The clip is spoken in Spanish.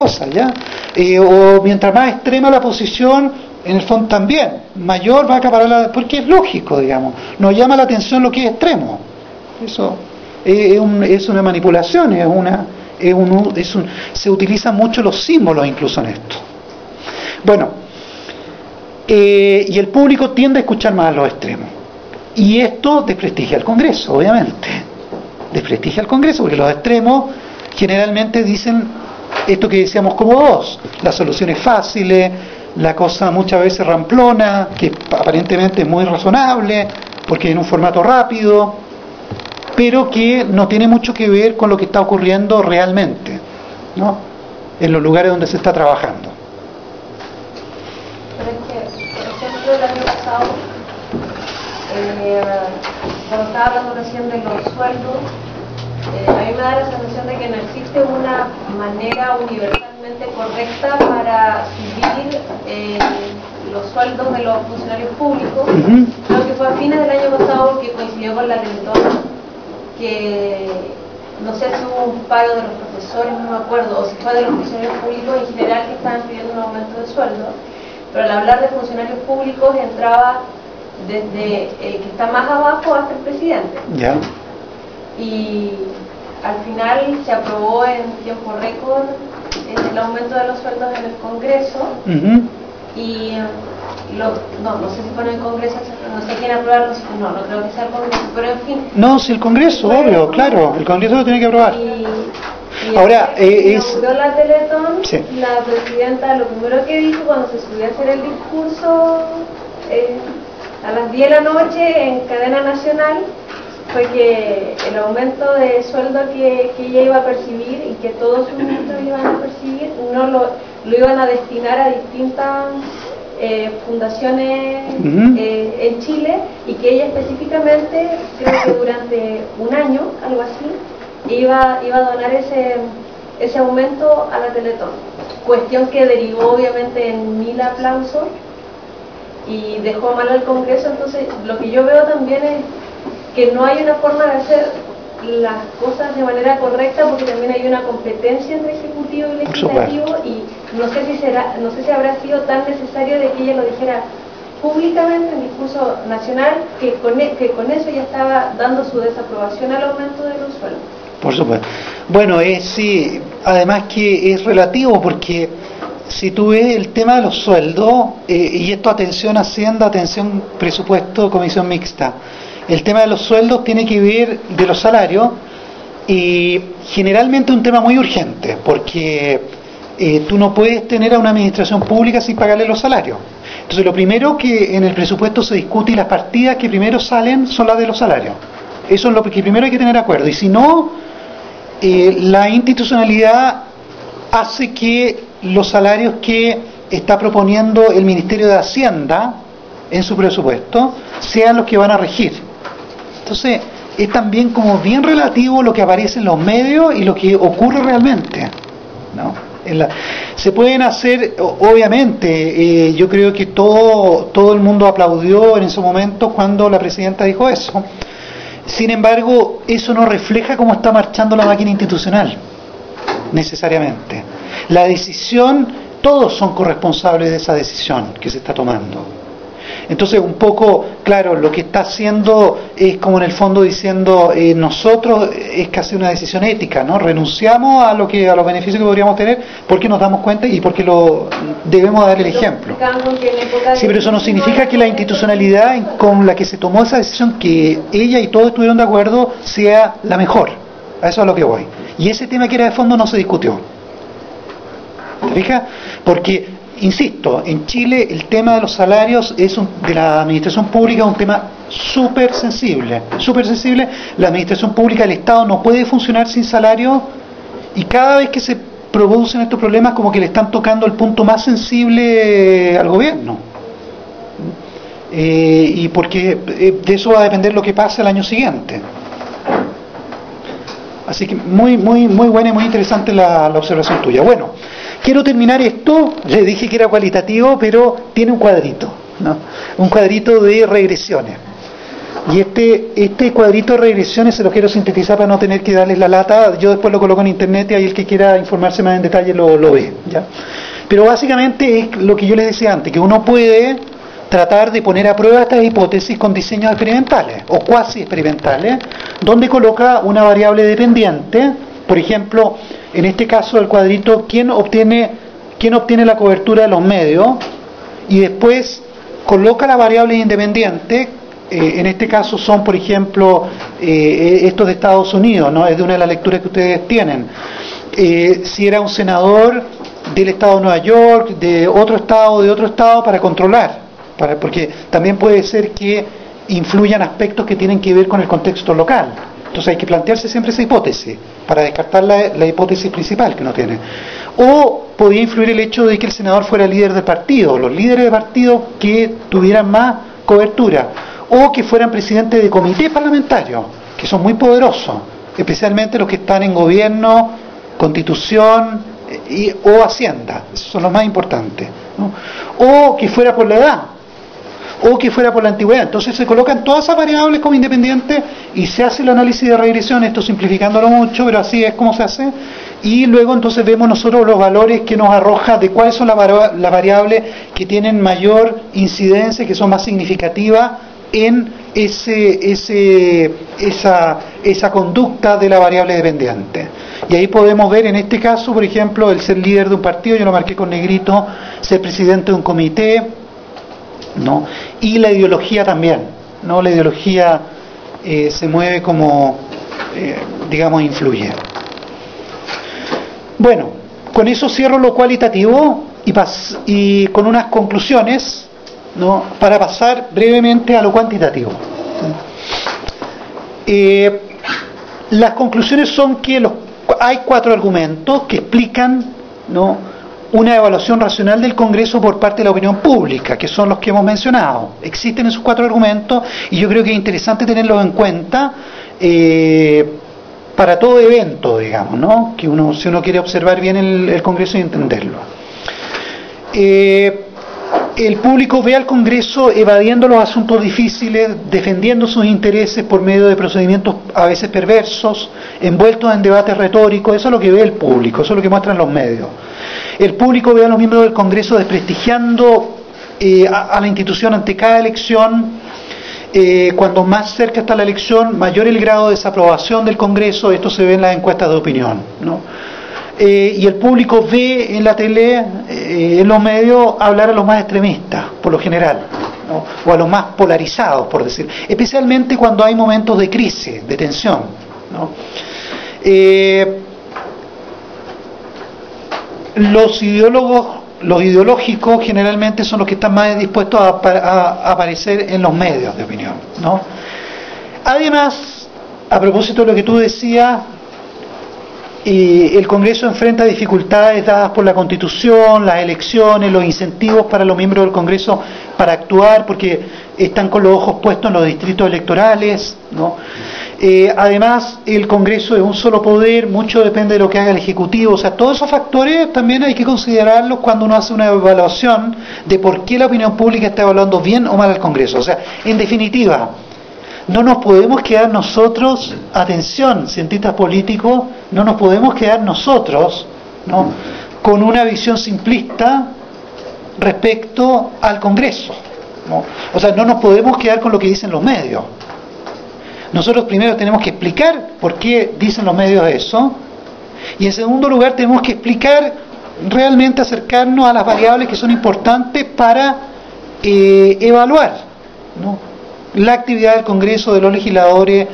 cosas, ¿ya? O mientras más extrema la posición, en el fondo también, mayor va a acaparar porque es lógico, digamos. Nos llama la atención lo que es extremo. Eso es una manipulación, se utilizan mucho los símbolos incluso en esto. Bueno, y el público tiende a escuchar más a los extremos. Y esto desprestigia al Congreso, obviamente. Desprestigia al Congreso porque los extremos generalmente dicen esto que decíamos como vos, las soluciones fáciles, la cosa muchas veces ramplona, que aparentemente es muy razonable, porque en un formato rápido, pero que no tiene mucho que ver con lo que está ocurriendo realmente, ¿no? En los lugares donde se está trabajando. Pero es que, por ejemplo, el año pasado, cuando estaba hablando recién de los sueldos, a mí me da la sensación de que no existe una manera universalmente correcta para subir los sueldos de los funcionarios públicos. Creo que fue a fines del año pasado que coincidió con la Teletón, que no sé si hubo un paro de los profesores, no me acuerdo, o si fue de los funcionarios públicos en general que estaban pidiendo un aumento de sueldo, pero al hablar de funcionarios públicos entraba desde que está más abajo hasta el presidente. Ya. Y al final se aprobó en tiempo récord el aumento de los sueldos en el Congreso. Y no sé si fue en el Congreso, no sé quién aprobarlo, no creo que sea el Congreso, pero en fin. No, si el Congreso, obvio, claro, el Congreso lo tiene que aprobar. Y ahora, inauguró la Teletón, sí. La presidenta lo primero que dijo cuando se subió a hacer el discurso a las 10 de la noche en cadena nacional fue que el aumento de sueldo que ella iba a percibir y que todos sus ministros iban a percibir no lo iban a destinar a distintas fundaciones en Chile, y que ella específicamente, creo que durante un año, algo así, iba a donar ese aumento a la Teletón. Cuestión que derivó obviamente en 1000 aplausos y dejó mal al Congreso. Entonces lo que yo veo también es que no hay una forma de hacer las cosas de manera correcta, porque también hay una competencia entre ejecutivo y legislativo, y no sé si habrá sido tan necesario de que ella lo dijera públicamente en discurso nacional, que con eso ya estaba dando su desaprobación al aumento de los sueldos. Por supuesto. Bueno, sí, además que es relativo, porque si tú ves el tema de los sueldos, y esto atención Hacienda, atención presupuesto, comisión mixta, el tema de los sueldos tiene que ver de los salarios, y generalmente es un tema muy urgente, porque tú no puedes tener a una administración pública sin pagarle los salarios. Entonces lo primero que en el presupuesto se discute, y las partidas que primero salen son las de los salarios. Eso es lo que primero hay que tener acuerdo, y si no, la institucionalidad hace que los salarios que está proponiendo el Ministerio de Hacienda en su presupuesto sean los que van a regir. Entonces es también como bien relativo lo que aparece en los medios y lo que ocurre realmente, ¿no? Se pueden hacer, obviamente, yo creo que todo el mundo aplaudió en ese momento cuando la presidenta dijo eso. Sin embargo, eso no refleja cómo está marchando la máquina institucional, necesariamente. La decisión, todos son corresponsables de esa decisión que se está tomando. Entonces, un poco, claro, lo que está haciendo es como en el fondo diciendo, nosotros es casi una decisión ética, ¿no? Renunciamos a los beneficios que podríamos tener porque nos damos cuenta y porque debemos dar el ejemplo. Sí, pero eso no significa que la institucionalidad con la que se tomó esa decisión, que ella y todos estuvieron de acuerdo, sea la mejor. A eso es a lo que voy. Y ese tema que era de fondo no se discutió. ¿Te fijas? Porque, insisto, en Chile el tema de los salarios de la administración pública es un tema súper sensible. La administración pública del Estado no puede funcionar sin salario, y cada vez que se producen estos problemas como que le están tocando el punto más sensible al gobierno. Y porque de eso va a depender lo que pase el año siguiente. Así que muy buena y muy interesante la observación tuya. Bueno, quiero terminar esto. Le dije que era cualitativo, pero tiene un cuadrito, ¿no? Un cuadrito de regresiones. Y este cuadrito de regresiones se lo quiero sintetizar para no tener que darles la lata. Yo después lo coloco en internet y ahí el que quiera informarse más en detalle lo ve, ¿ya? Pero básicamente es lo que yo les decía antes, que uno puede tratar de poner a prueba estas hipótesis con diseños experimentales o cuasi experimentales, donde coloca una variable dependiente, por ejemplo, en este caso del cuadrito, quién obtiene la cobertura de los medios, y después coloca la variable independiente. En este caso son, por ejemplo, estos de Estados Unidos, ¿no? Es de una de las lecturas que ustedes tienen. Si era un senador del estado de Nueva York, de otro estado, para controlar, porque también puede ser que influyan aspectos que tienen que ver con el contexto local. Entonces hay que plantearse siempre esa hipótesis para descartar la hipótesis principal que uno tiene. O podía influir el hecho de que el senador fuera líder del partido, los líderes de partido que tuvieran más cobertura, o que fueran presidentes de comités parlamentarios, que son muy poderosos, especialmente los que están en gobierno, constitución o hacienda, esos son los más importantes, ¿no? O que fuera por la edad, o que fuera por la antigüedad. Entonces se colocan todas esas variables como independientes y se hace el análisis de regresión, esto simplificándolo mucho, pero así es como se hace, y luego entonces vemos nosotros los valores que nos arroja de cuáles son las variables que tienen mayor incidencia, que son más significativas en esa conducta de la variable dependiente. Y ahí podemos ver en este caso, por ejemplo, el ser líder de un partido, yo lo marqué con negrito, ser presidente de un comité, ¿no? Y la ideología también, ¿no? La ideología se mueve como, digamos, influye. Bueno, con eso cierro lo cualitativo y con unas conclusiones, ¿no? Para pasar brevemente a lo cuantitativo. Las conclusiones son que hay 4 argumentos que explican, ¿no?, una evaluación racional del Congreso por parte de la opinión pública, que son los que hemos mencionado. Existen esos 4 argumentos y yo creo que es interesante tenerlos en cuenta para todo evento, digamos, ¿no? Que si uno quiere observar bien el Congreso y entenderlo. El público ve al Congreso evadiendo los asuntos difíciles, defendiendo sus intereses por medio de procedimientos a veces perversos, envueltos en debates retóricos. Eso es lo que ve el público, eso es lo que muestran los medios. El público ve a los miembros del Congreso desprestigiando a la institución ante cada elección. Cuando más cerca está la elección, mayor el grado de desaprobación del Congreso. Esto se ve en las encuestas de opinión, ¿no? Y el público ve en la tele, en los medios, hablar a los más extremistas, por lo general, ¿no? O a los más polarizados, por decir, especialmente cuando hay momentos de crisis, de tensión, ¿no? Los ideológicos generalmente son los que están más dispuestos a aparecer en los medios de opinión, ¿no? Además, a propósito de lo que tú decías, el Congreso enfrenta dificultades dadas por la Constitución, las elecciones, los incentivos para los miembros del Congreso para actuar, porque están con los ojos puestos en los distritos electorales, ¿no? Además, el Congreso es un solo poder, mucho depende de lo que haga el Ejecutivo. O sea, todos esos factores también hay que considerarlos cuando uno hace una evaluación de por qué la opinión pública está evaluando bien o mal al Congreso. O sea, en definitiva, no nos podemos quedar nosotros, atención, cientistas políticos, no nos podemos quedar nosotros, ¿no?, con una visión simplista respecto al Congreso, ¿no? O sea, no nos podemos quedar con lo que dicen los medios. Nosotros primero tenemos que explicar por qué dicen los medios eso, y en segundo lugar tenemos que explicar, realmente acercarnos a las variables que son importantes para evaluar, ¿no?, la actividad del Congreso, de los legisladores,